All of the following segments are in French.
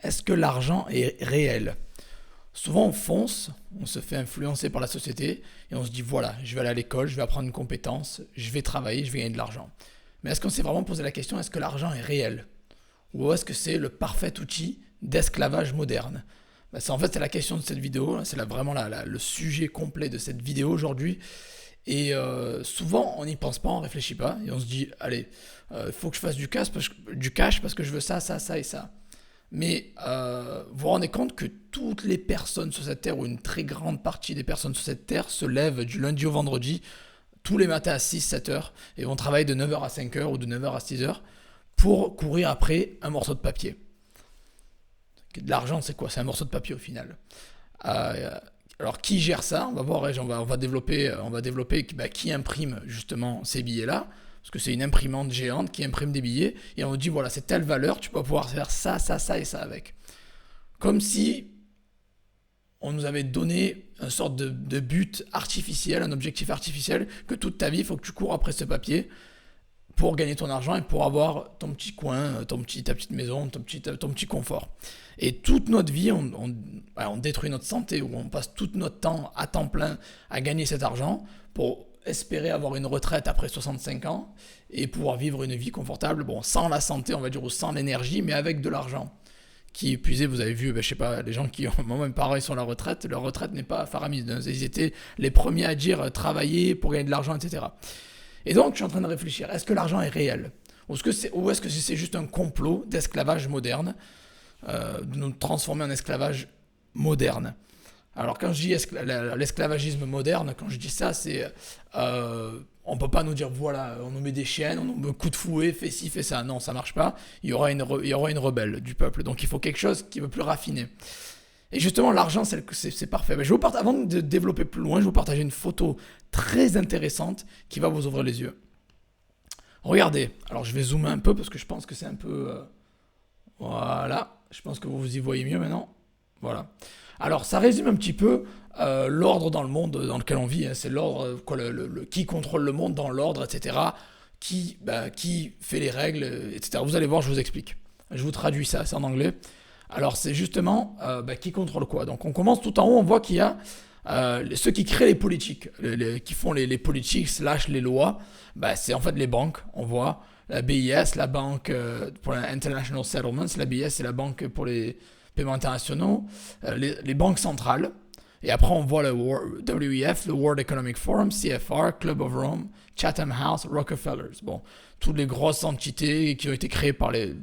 Est-ce que l'argent est réel? Souvent on fonce, on se fait influencer par la société et on se dit voilà, je vais aller à l'école, je vais apprendre une compétence, je vais travailler, je vais gagner de l'argent. Mais est-ce qu'on s'est vraiment posé la question, est-ce que l'argent est réel? Ou est-ce que c'est le parfait outil d'esclavage moderne? En fait, c'est la question de cette vidéo, c'est vraiment le sujet complet de cette vidéo aujourd'hui. Et souvent, on n'y pense pas, on ne réfléchit pas, et on se dit, allez, il faut que je fasse du cash parce que je veux ça, ça, ça et ça. Mais vous vous rendez compte que toutes les personnes sur cette terre, ou une très grande partie des personnes sur cette terre, se lèvent du lundi au vendredi, tous les matins à 6-7 heures, et vont travailler de 9 heures à 5 heures ou de 9 heures à 6 heures pour courir après un morceau de papier. De l'argent, c'est quoi? C'est un morceau de papier au final. Euh, alors, qui gère ça? On va voir, on va développer qui imprime justement ces billets-là. Parce que c'est une imprimante géante qui imprime des billets. Et on dit, voilà, c'est telle valeur, tu vas pouvoir faire ça, ça, ça et ça avec. Comme si on nous avait donné une sorte de but artificiel, un objectif artificiel, que toute ta vie, il faut que tu cours après ce papier pour gagner ton argent et pour avoir ton petit coin, ta petite maison, ton petit confort. Et toute notre vie, on détruit notre santé, ou on passe tout notre temps à temps plein à gagner cet argent pour espérer avoir une retraite après 65 ans et pouvoir vivre une vie confortable, bon, sans la santé, on va dire, ou sans l'énergie, mais avec de l'argent. Qui épuisé, vous avez vu, je sais pas, les gens qui ont, moi même pareil, sont à la retraite, leur retraite n'est pas faramineux. Ils étaient les premiers à dire travailler pour gagner de l'argent, etc. Et donc, je suis en train de réfléchir, est-ce que l'argent est réel? Ou est-ce que c'est juste un complot d'esclavage moderne, de nous transformer en esclavage moderne? Alors, quand je dis l'esclavagisme moderne, quand je dis ça, c'est... on ne peut pas nous dire, voilà, on nous met des chaînes, on nous met coup de fouet, fais ci, fais ça. Non, ça marche pas. Il y aura une rebelle du peuple. Donc, il faut quelque chose qui est plus raffiné. Et justement, l'argent, c'est parfait. Avant de développer plus loin, je vais vous partager une photo très intéressante qui va vous ouvrir les yeux. Regardez. Alors, je vais zoomer un peu parce que je pense que c'est un peu... voilà. Je pense que vous vous y voyez mieux maintenant. Voilà. Alors, ça résume un petit peu l'ordre dans le monde dans lequel on vit. Hein. C'est l'ordre, qui contrôle le monde dans l'ordre, etc. Qui fait les règles, etc. Vous allez voir, je vous explique. Je vous traduis ça, c'est en anglais. Alors, c'est justement qui contrôle quoi. Donc, on commence tout en haut, on voit qu'il y a ceux qui créent les politiques, qui font les politiques / les lois. C'est en fait les banques, on voit. La BIS, la banque pour l'International Settlements, la BIS, c'est la banque pour les paiements internationaux, les banques centrales. Et après, on voit le WEF, le World Economic Forum, CFR, Club of Rome, Chatham House, Rockefellers. Bon, toutes les grosses entités qui ont été créées par les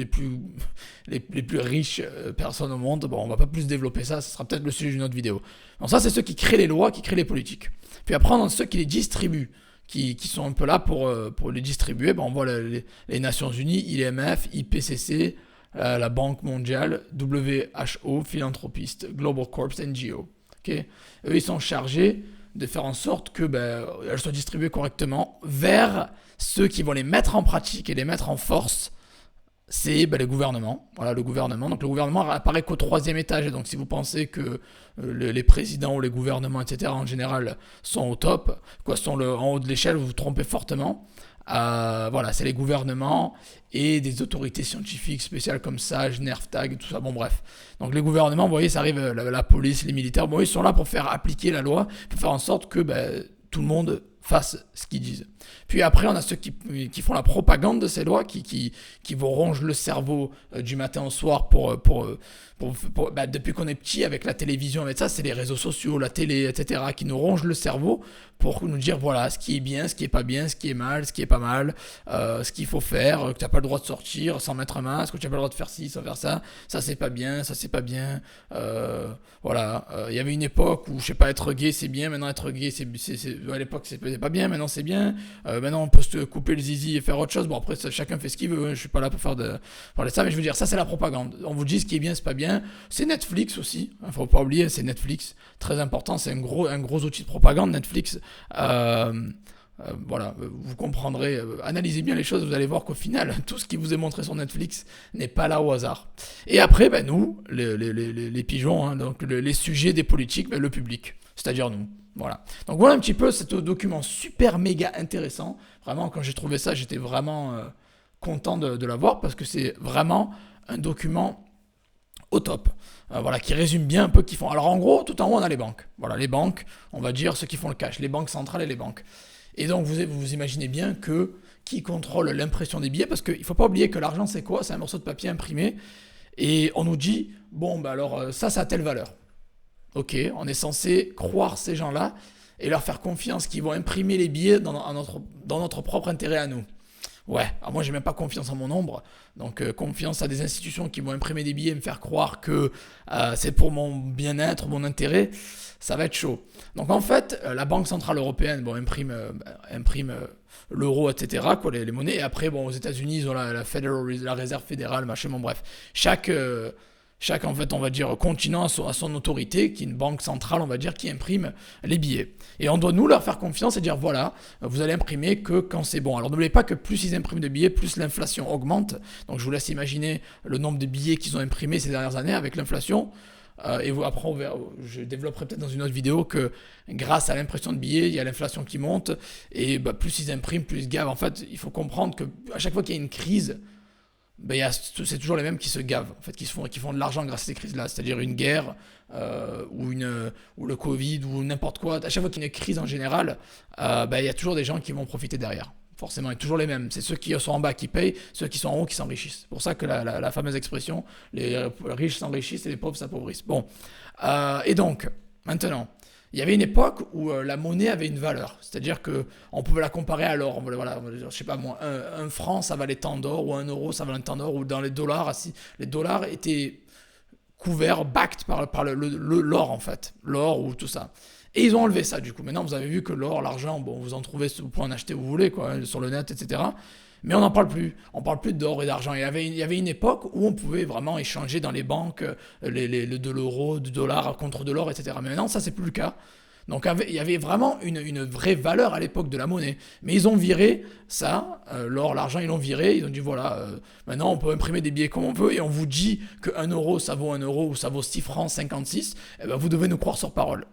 plus riches personnes au monde. Bon, on va pas plus développer ça, ce sera peut-être le sujet d'une autre vidéo. Donc ça, c'est ceux qui créent les lois, qui créent les politiques. Puis après, on a ceux qui les distribuent, qui sont un peu là pour les distribuer. On voit les Nations Unies, l'IMF, IPCC, la Banque mondiale, WHO, philanthropiste, Global Corps, NGO. Okay. Eux, ils sont chargés de faire en sorte que elles soient distribuées correctement vers ceux qui vont les mettre en pratique et les mettre en force. C'est le gouvernement. Voilà, le gouvernement. Donc le gouvernement apparaît qu'au 3e étage. Et donc si vous pensez que les présidents ou les gouvernements, etc., en général, sont au top, sont en haut de l'échelle, vous vous trompez fortement. Voilà, c'est les gouvernements et des autorités scientifiques spéciales comme SAGE, NERFTAG, tout ça, bon bref. Donc les gouvernements, vous voyez, ça arrive, la police, les militaires, bon, ils sont là pour faire appliquer la loi, pour faire en sorte que tout le monde fasse ce qu'ils disent. Puis après, on a ceux qui font la propagande de ces lois, qui vous rongent le cerveau du matin au soir depuis qu'on est petit avec la télévision, avec ça, c'est les réseaux sociaux, la télé, etc., qui nous rongent le cerveau pour nous dire, voilà, ce qui est bien, ce qui est pas bien, ce qui est mal, ce qui est pas mal, ce qu'il faut faire, que tu n'as pas le droit de sortir sans mettre un masque, que tu n'as pas le droit de faire ci, sans faire ça, ça c'est pas bien, ça c'est pas bien, voilà. Il y avait une époque où, je sais pas, être gay c'est bien, maintenant être gay à l'époque c'était pas bien, maintenant c'est bien, maintenant on peut se couper le zizi et faire autre chose, bon après chacun fait ce qu'il veut, hein. Je suis pas là pour parler de ça, mais je veux dire, ça c'est la propagande, on vous dit ce qui est bien, c'est pas bien, c'est Netflix aussi, hein, faut pas oublier, c'est Netflix, très important, c'est un gros outil de propagande, Netflix. Voilà, vous comprendrez, analysez bien les choses, vous allez voir qu'au final, tout ce qui vous est montré sur Netflix n'est pas là au hasard. Et après, nous, les pigeons, hein, donc les sujets des politiques, le public, c'est-à-dire nous. Voilà. Donc voilà un petit peu ce document super méga intéressant. Vraiment, quand j'ai trouvé ça, j'étais vraiment content de l'avoir parce que c'est vraiment un document au top. Voilà, qui résume bien un peu qu'ils font. Alors en gros, tout en haut, on a les banques. Voilà, les banques, on va dire ceux qui font le cash, les banques centrales et les banques. Et donc vous imaginez bien que qui contrôle l'impression des billets, parce qu'il ne faut pas oublier que l'argent c'est quoi? C'est un morceau de papier imprimé, et on nous dit, bon, bah alors ça a telle valeur. Ok, on est censé croire ces gens-là et leur faire confiance qu'ils vont imprimer les billets dans notre propre intérêt à nous. Ouais, alors moi j'ai même pas confiance en mon nombre, donc confiance à des institutions qui vont imprimer des billets et me faire croire que c'est pour mon bien-être, mon intérêt, ça va être chaud. Donc en fait, la Banque Centrale Européenne imprime l'euro, etc., quoi, les monnaies, et après, bon, aux États-Unis, ils ont la réserve fédérale, machin, bon, bref. Chaque, en fait, on va dire, continent a son autorité, qui est une banque centrale, on va dire, qui imprime les billets. Et on doit nous leur faire confiance et dire, voilà, vous allez imprimer que quand c'est bon. Alors n'oubliez pas que plus ils impriment de billets, plus l'inflation augmente. Donc je vous laisse imaginer le nombre de billets qu'ils ont imprimés ces dernières années avec l'inflation. Après, je développerai peut-être dans une autre vidéo que grâce à l'impression de billets, il y a l'inflation qui monte. Et plus ils impriment, plus ils gavent. En fait, il faut comprendre qu'à chaque fois qu'il y a une crise, c'est toujours les mêmes qui se gavent, en fait, qui font de l'argent grâce à ces crises-là. C'est-à-dire une guerre, ou le Covid, ou n'importe quoi. À chaque fois qu'il y a une crise en général, il y a toujours des gens qui vont profiter derrière. Forcément, et toujours les mêmes. C'est ceux qui sont en bas qui payent, ceux qui sont en haut qui s'enrichissent. C'est pour ça que la fameuse expression, les riches s'enrichissent et les pauvres s'appauvrissent. Bon, et donc, maintenant, il y avait une époque où la monnaie avait une valeur. C'est-à-dire qu'on pouvait la comparer à l'or. Voilà, je sais pas moi, un franc, ça valait tant d'or, ou un euro, ça valait tant d'or, ou dans les dollars, les dollars étaient couverts, backed par l'or, en fait. L'or ou tout ça. Et ils ont enlevé ça, du coup. Maintenant, vous avez vu que l'or, l'argent, bon, vous en trouvez, vous pouvez en acheter où vous voulez, quoi, sur le net, etc. Mais on n'en parle plus. On parle plus d'or et d'argent. Il y avait une époque où on pouvait vraiment échanger dans les banques de l'euro, du dollar contre de l'or, etc. Mais maintenant, ça, c'est plus le cas. Donc il y avait vraiment une vraie valeur à l'époque de la monnaie. Mais ils ont viré ça, l'or, l'argent, ils l'ont viré. Ils ont dit, voilà, maintenant on peut imprimer des billets comme on veut et on vous dit que 1 euro, ça vaut 1 euro ou ça vaut 6 francs 56. Eh ben, vous devez nous croire sur parole.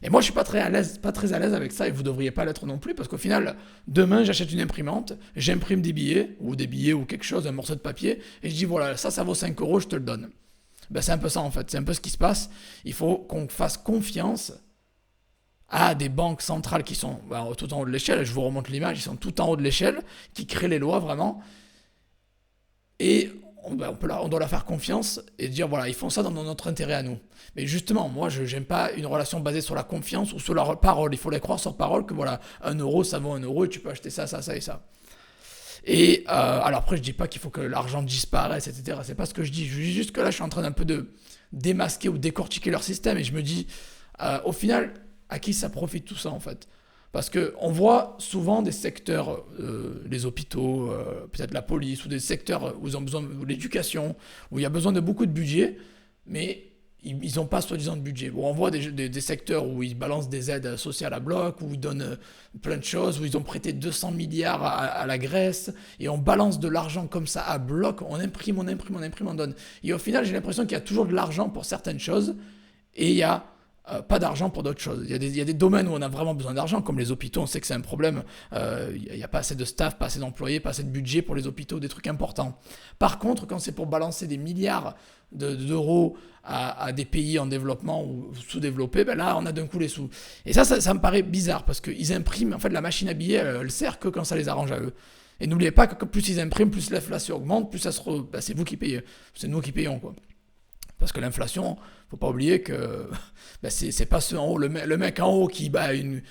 Et moi, je suis pas très à l'aise avec ça, et vous devriez pas l'être non plus, parce qu'au final, demain, j'achète une imprimante, j'imprime des billets ou quelque chose, un morceau de papier, et je dis, voilà, ça vaut 5 euros, je te le donne. Ben, c'est un peu ça, en fait. C'est un peu ce qui se passe. Il faut qu'on fasse confiance à des banques centrales qui sont tout en haut de l'échelle. Je vous remonte l'image, ils sont tout en haut de l'échelle, qui créent les lois, vraiment. Et on doit leur faire confiance et dire, voilà, ils font ça dans notre intérêt à nous. Mais justement, moi, je n'aime pas une relation basée sur la confiance ou sur leur parole. Il faut les croire sur parole que, voilà, 1 euro, ça vaut 1 euro et tu peux acheter ça, ça, ça et ça. Et alors après, je dis pas qu'il faut que l'argent disparaisse, etc. C'est pas ce que je dis. Je dis juste que là, je suis en train d'un peu de démasquer ou décortiquer leur système et je me dis, au final, à qui ça profite tout ça, en fait? Parce qu'on voit souvent des secteurs, les hôpitaux, peut-être la police, ou des secteurs où ils ont besoin de l'éducation, où il y a besoin de beaucoup de budget, mais ils n'ont pas soi-disant de budget. Bon, on voit des secteurs où ils balancent des aides sociales à bloc, où ils donnent plein de choses, où ils ont prêté 200 milliards à la Grèce, et on balance de l'argent comme ça à bloc, on imprime, on donne. Et au final, j'ai l'impression qu'il y a toujours de l'argent pour certaines choses, et il y a pas d'argent pour d'autres choses. Il y a des domaines où on a vraiment besoin d'argent, comme les hôpitaux, on sait que c'est un problème. Il n'y a pas assez de staff, pas assez d'employés, pas assez de budget pour les hôpitaux, des trucs importants. Par contre, quand c'est pour balancer des milliards d'euros à des pays en développement ou sous-développés, ben là, on a d'un coup les sous. Et ça me paraît bizarre, parce qu'ils impriment, en fait, la machine à billets, elle sert que quand ça les arrange à eux. Et n'oubliez pas que plus ils impriment, plus l'inflation augmente, plus c'est vous qui payez. C'est nous qui payons, quoi. Parce que l'inflation, faut pas oublier que c'est pas ceux en haut. Le mec en haut qui bat une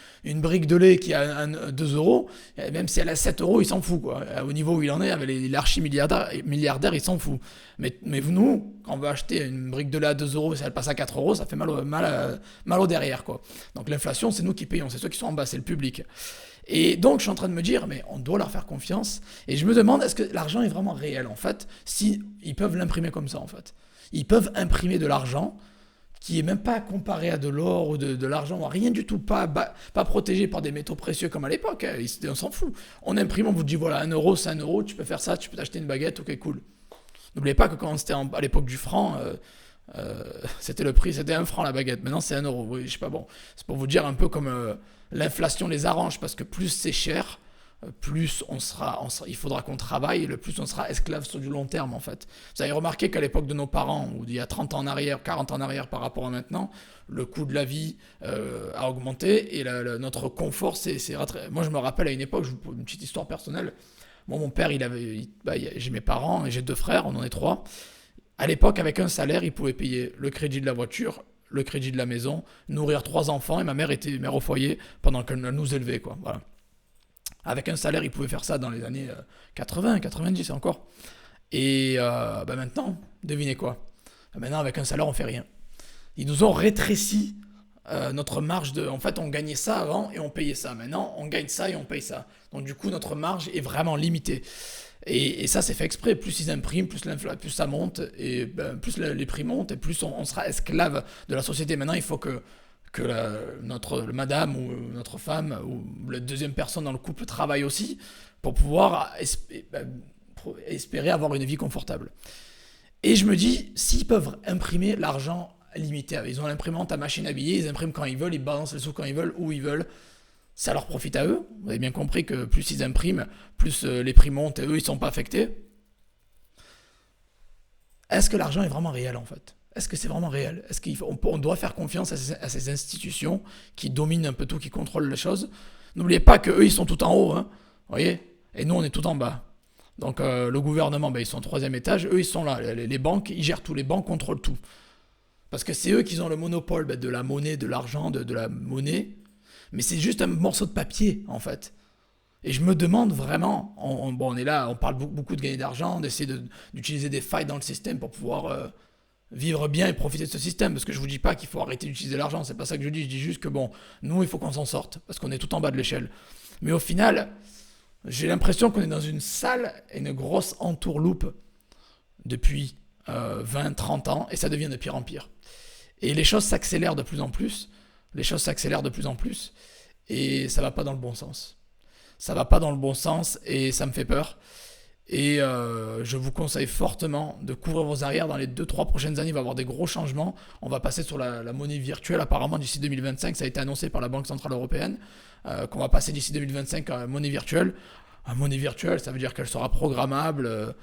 brique de lait qui a 2 euros, même si elle a 7 euros, il s'en fout, quoi. Au niveau où il en est, avec les archi-milliardaires, il s'en fout. Mais nous, quand on veut acheter une brique de lait à 2 euros, si elle passe à 4 euros, ça fait mal au derrière, quoi. Donc l'inflation, c'est nous qui payons, c'est ceux qui sont en bas, c'est le public. Et donc, je suis en train de me dire, mais on doit leur faire confiance. Et je me demande, est-ce que l'argent est vraiment réel, en fait, si ils peuvent l'imprimer comme ça, en fait. Ils peuvent imprimer de l'argent qui est même pas comparé à de l'or ou de l'argent, rien du tout, pas protégé par des métaux précieux comme à l'époque, hein, on s'en fout. On imprime, on vous dit, voilà, 1 euro, c'est 1 euro, tu peux faire ça, tu peux t'acheter une baguette, ok, cool. N'oubliez pas que quand c'était à l'époque du franc, c'était le prix, c'était 1 franc la baguette, maintenant c'est 1 euro, oui, je sais pas, bon. C'est pour vous dire un peu comme l'inflation les arrange, parce que plus c'est cher, plus il faudra qu'on travaille, le plus on sera esclave sur du long terme en fait. Vous avez remarqué qu'à l'époque de nos parents, ou il y a 30 ans en arrière, 40 ans en arrière par rapport à maintenant, le coût de la vie a augmenté et notre confort Moi je me rappelle à une époque, je vous une petite histoire personnelle. Moi mon père, j'ai mes parents et j'ai 2 frères, on en est 3. À l'époque, avec un salaire, il pouvait payer le crédit de la voiture, le crédit de la maison, nourrir 3 enfants, et ma mère était mère au foyer pendant qu'elle nous élevait, quoi. Voilà. Avec un salaire, il pouvait faire ça dans les années 80, 90 encore. Et maintenant, devinez quoi? Maintenant, avec un salaire, on fait rien. Ils nous ont rétréci notre marge de... En fait, on gagnait ça avant et on payait ça. Maintenant, on gagne ça et on paye ça. Donc du coup, notre marge est vraiment limitée. Et ça, c'est fait exprès. Plus ils impriment, plus ça monte, et plus les prix montent, et plus on sera esclave de la société. Maintenant, il faut que notre madame ou notre femme ou la deuxième personne dans le couple travaille aussi pour pouvoir espérer avoir une vie confortable. Et je me dis, s'ils peuvent imprimer l'argent limité, ils ont l'imprimante à machine à billets, ils impriment quand ils veulent, ils balancent les sous quand ils veulent, où ils veulent, ça leur profite à eux. Vous avez bien compris que plus ils impriment, plus les prix montent et eux, ils ne sont pas affectés. Est-ce que l'argent est vraiment réel en fait? Est-ce que c'est vraiment réel? Est-ce qu'on doit faire confiance à ces institutions qui dominent un peu tout, qui contrôlent les choses? N'oubliez pas qu'eux, ils sont tout en haut, hein, vous voyez? Et nous, on est tout en bas. Donc le gouvernement, ils sont au 3e étage, eux, ils sont là. Les banques, ils gèrent tout, les banques contrôlent tout. Parce que c'est eux qui ont le monopole de la monnaie, de l'argent, de la monnaie. Mais c'est juste un morceau de papier, en fait. Et je me demande vraiment, on est là, on parle beaucoup de gagner d'argent, d'essayer d'utiliser des failles dans le système pour pouvoir vivre bien et profiter de ce système. Parce que je vous dis pas qu'il faut arrêter d'utiliser l'argent, c'est pas ça que je dis juste que nous, il faut qu'on s'en sorte, parce qu'on est tout en bas de l'échelle. Mais au final, j'ai l'impression qu'on est dans une sale et une grosse entourloupe depuis 20-30 ans, et ça devient de pire en pire. Et les choses s'accélèrent de plus en plus, et ça va pas dans le bon sens. Ça va pas dans le bon sens et ça me fait peur. Et je vous conseille fortement de couvrir vos arrières dans les 2-3 prochaines années. Il va y avoir des gros changements. On va passer sur la monnaie virtuelle apparemment d'ici 2025. Ça a été annoncé par la Banque Centrale Européenne qu'on va passer d'ici 2025 à monnaie virtuelle. Monnaie virtuelle, ça veut dire qu'elle sera programmable.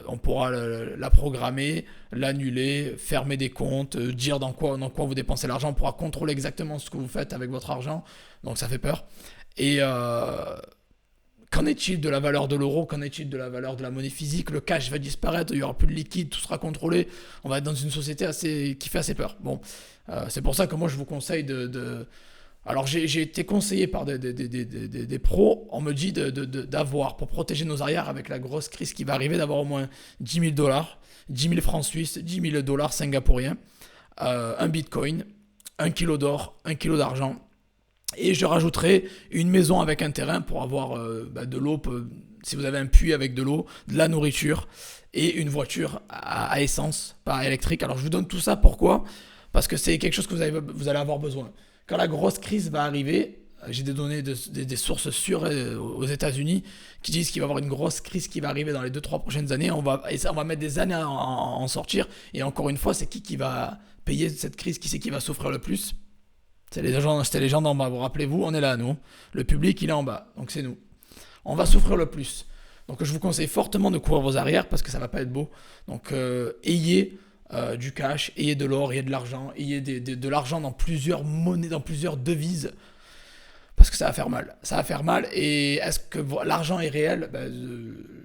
On pourra la programmer, l'annuler, fermer des comptes, dire dans quoi vous dépensez l'argent. On pourra contrôler exactement ce que vous faites avec votre argent. Donc ça fait peur. Et qu'en est-il de la valeur de l'euro? Qu'en est-il de la valeur de la monnaie physique? Le cash va disparaître, il n'y aura plus de liquide, tout sera contrôlé. On va être dans une société qui fait assez peur. Bon, c'est pour ça que moi je vous conseille Alors j'ai été conseillé par des pros, on me dit d'avoir, pour protéger nos arrières avec la grosse crise qui va arriver, d'avoir au moins 10 000 $, 10 000 francs suisses, 10 000 $ singapouriens, un bitcoin, 1 kilo d'or, 1 kilo d'argent. Et je rajouterai une maison avec un terrain pour avoir de l'eau, si vous avez un puits avec de l'eau, de la nourriture et une voiture à essence, pas électrique. Alors je vous donne tout ça, pourquoi? Parce que c'est quelque chose que vous allez avoir besoin. Quand la grosse crise va arriver, j'ai des données, des sources sûres aux États-Unis qui disent qu'il va y avoir une grosse crise qui va arriver dans les 2-3 prochaines années. On va mettre des années à en sortir. Et encore une fois, c'est qui va payer cette crise? Qui c'est qui va souffrir le plus? C'était les gens d'en bas, vous rappelez-vous, on est là, nous. Le public, il est en bas, donc c'est nous. On va souffrir le plus. Donc je vous conseille fortement de couvrir vos arrières parce que ça va pas être beau. Donc ayez du cash, ayez de l'or, ayez de l'argent, ayez de l'argent dans plusieurs monnaies, dans plusieurs devises. Parce que ça va faire mal. Ça va faire mal. Et est-ce que l'argent est réel?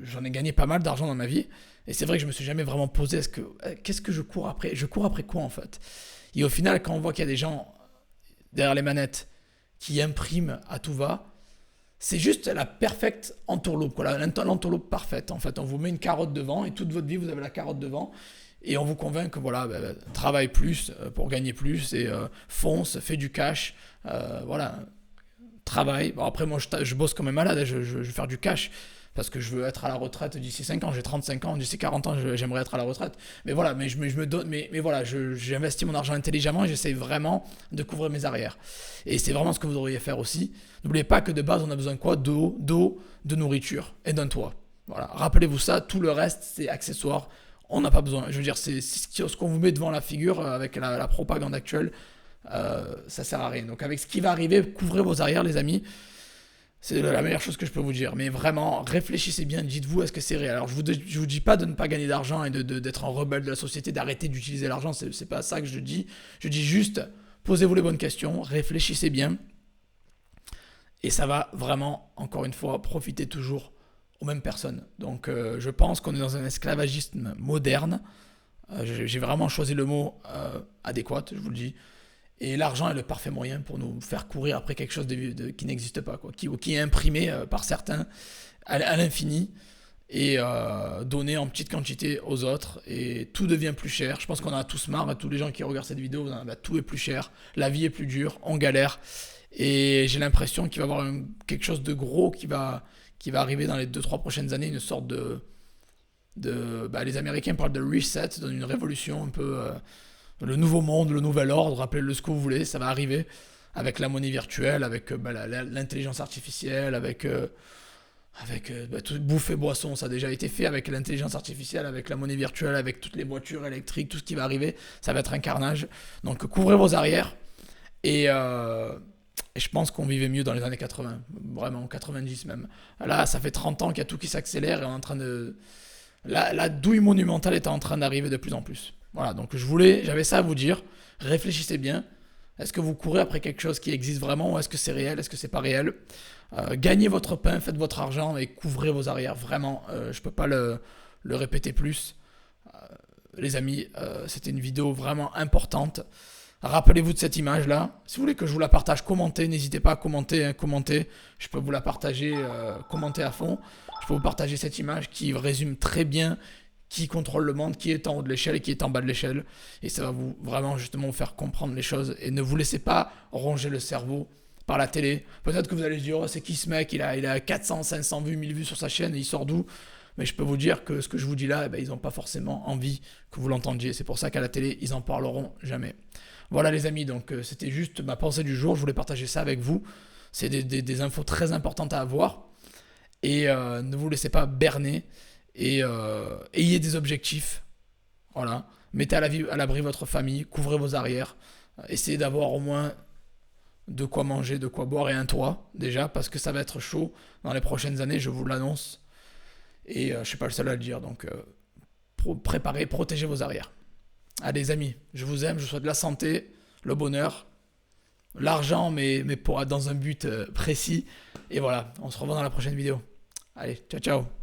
J'en ai gagné pas mal d'argent dans ma vie. Et c'est vrai que je me suis jamais vraiment posé, qu'est-ce que je cours après? Je cours après quoi en fait? Et au final, quand on voit qu'il y a des gens derrière les manettes qui impriment à tout va, c'est juste la perfecte entourloupe, l'entourloupe parfaite. En fait, on vous met une carotte devant et toute votre vie, vous avez la carotte devant. Et on vous convainc que travaille plus pour gagner plus et fonce, fais du cash, travaille. Bon, après, moi, je bosse comme un malade, je veux faire du cash parce que je veux être à la retraite d'ici 5 ans, j'ai 35 ans, d'ici 40 ans, j'aimerais être à la retraite. Mais voilà, mais je me donne, mais voilà, j'investis mon argent intelligemment et j'essaie vraiment de couvrir mes arrières. Et c'est vraiment ce que vous devriez faire aussi. N'oubliez pas que de base, on a besoin de quoi? D'eau, de nourriture et d'un toit. Voilà, rappelez-vous ça, tout le reste, c'est accessoire. On n'a pas besoin. Je veux dire, c'est ce qu'on vous met devant la figure avec la propagande actuelle. Ça sert à rien. Donc avec ce qui va arriver, couvrez vos arrières, les amis. C'est la meilleure chose que je peux vous dire. Mais vraiment, réfléchissez bien, dites-vous, est-ce que c'est réel? Alors, je vous dis pas de ne pas gagner d'argent et d'être un rebelle de la société, d'arrêter d'utiliser l'argent, c'est pas ça que je dis. Je dis juste, posez-vous les bonnes questions, réfléchissez bien, et ça va vraiment, encore une fois, profiter toujours aux mêmes personnes. Donc, je pense qu'on est dans un esclavagisme moderne. J'ai vraiment choisi le mot adéquat, je vous le dis. Et l'argent est le parfait moyen pour nous faire courir après quelque chose qui n'existe pas, quoi, qui est imprimé par certains à l'infini et donné en petite quantité aux autres. Et tout devient plus cher. Je pense qu'on en a tous marre, tous les gens qui regardent cette vidéo, bah, tout est plus cher, la vie est plus dure, on galère. Et j'ai l'impression qu'il va y avoir quelque chose de gros qui va arriver dans les 2-3 prochaines années, une sorte bah, les Américains parlent de reset, d'une révolution un peu... le nouveau monde, le nouvel ordre, appelez-le ce que vous voulez, ça va arriver avec la monnaie virtuelle, avec bah, l'intelligence artificielle, avec bah, tout, bouffe et boisson, ça a déjà été fait avec l'intelligence artificielle, avec la monnaie virtuelle, avec toutes les voitures électriques, tout ce qui va arriver, ça va être un carnage. Donc couvrez vos arrières et je pense qu'on vivait mieux dans les années 80, vraiment 90 même. Là, ça fait 30 ans qu'il y a tout qui s'accélère et on est en train de... La douille monumentale est en train d'arriver de plus en plus. Voilà, donc j'avais ça à vous dire. Réfléchissez bien. Est-ce que vous courez après quelque chose qui existe vraiment ou est-ce que c'est réel? Est-ce que c'est pas réel? Gagnez votre pain, faites votre argent et couvrez vos arrières. Vraiment, je peux pas le répéter plus. Les amis, c'était une vidéo vraiment importante. Rappelez-vous de cette image-là. Si vous voulez que je vous la partage, commentez. N'hésitez pas à commenter. Hein, commentez. Je peux vous la partager, commentez à fond. Je peux vous partager cette image qui résume très bien qui contrôle le monde, qui est en haut de l'échelle et qui est en bas de l'échelle. Et ça va vous vraiment justement vous faire comprendre les choses. Et ne vous laissez pas ronger le cerveau par la télé. Peut-être que vous allez se dire, oh, c'est qui ce mec, il a 400, 500 vues, 1000 vues sur sa chaîne et il sort d'où? Mais je peux vous dire que ce que je vous dis là, eh ben, ils n'ont pas forcément envie que vous l'entendiez. C'est pour ça qu'à la télé, ils en parleront jamais. Voilà les amis, donc c'était juste ma pensée du jour. Je voulais partager ça avec vous. C'est des infos très importantes à avoir. Et ne vous laissez pas berner. Et ayez des objectifs. Voilà. Mettez à l'abri votre famille. Couvrez vos arrières. Essayez d'avoir au moins de quoi manger, de quoi boire et un toit, déjà, parce que ça va être chaud dans les prochaines années, je vous l'annonce. Et je ne suis pas le seul à le dire, donc préparez, protégez vos arrières. Allez les amis, je vous aime, je vous souhaite la santé, le bonheur, l'argent, mais dans un but précis. Et voilà, on se revoit dans la prochaine vidéo. Allez, ciao ciao.